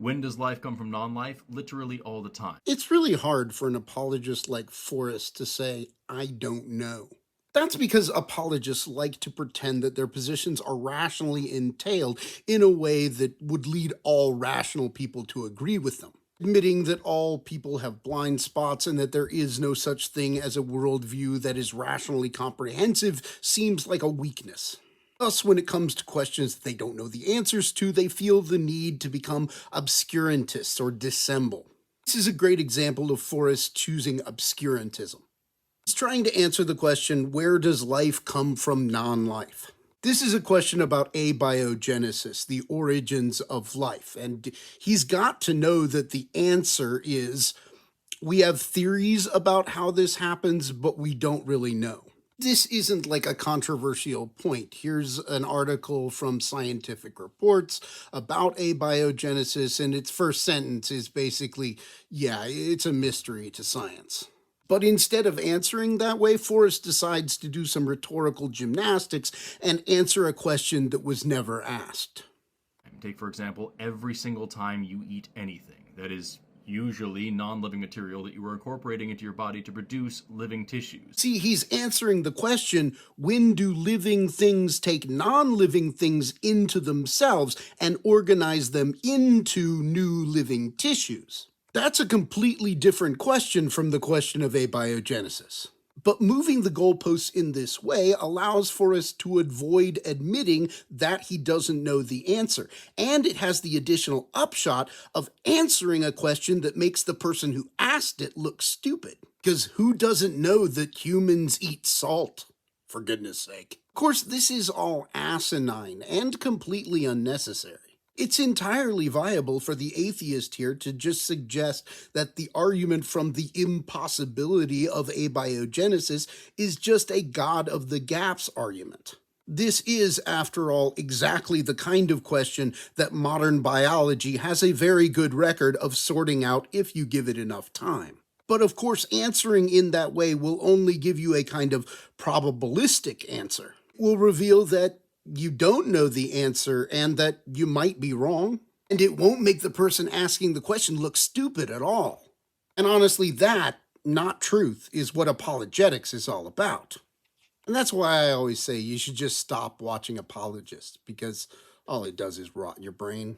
When does life come from non-life? Literally all the time. It's really hard for an apologist like Forrest to say, I don't know. That's because apologists like to pretend that their positions are rationally entailed in a way that would lead all rational people to agree with them. Admitting that all people have blind spots and that there is no such thing as a worldview that is rationally comprehensive seems like a weakness. Thus, when it comes to questions that they don't know the answers to, they feel the need to become obscurantists or dissemble. This is a great example of Forrest choosing obscurantism. He's trying to answer the question, where does life come from non-life? This is a question about abiogenesis, the origins of life, and he's got to know that the answer is we have theories about how this happens, but we don't really know. This isn't like a controversial point. Here's an article from Scientific Reports about abiogenesis, and its first sentence is basically, yeah, it's a mystery to science. But instead of answering that way, Forrest decides to do some rhetorical gymnastics and answer a question that was never asked. Take, for example, every single time you eat anything. That is usually non-living material that you are incorporating into your body to produce living tissues. See, he's answering the question, when do living things take non-living things into themselves and organize them into new living tissues? That's a completely different question from the question of abiogenesis. But moving the goalposts in this way allows for us to avoid admitting that he doesn't know the answer. And it has the additional upshot of answering a question that makes the person who asked it look stupid. Because who doesn't know that humans eat salt? For goodness sake. Of course, this is all asinine and completely unnecessary. It's entirely viable for the atheist here to just suggest that the argument from the impossibility of abiogenesis is just a God of the gaps argument. This is, after all, exactly the kind of question that modern biology has a very good record of sorting out if you give it enough time. But of course, answering in that way will only give you a kind of probabilistic answer. It will reveal that you don't know the answer and that you might be wrong. And it won't make the person asking the question look stupid at all. And honestly, that, not truth, is what apologetics is all about. And that's why I always say you should just stop watching apologists, because all it does is rot your brain.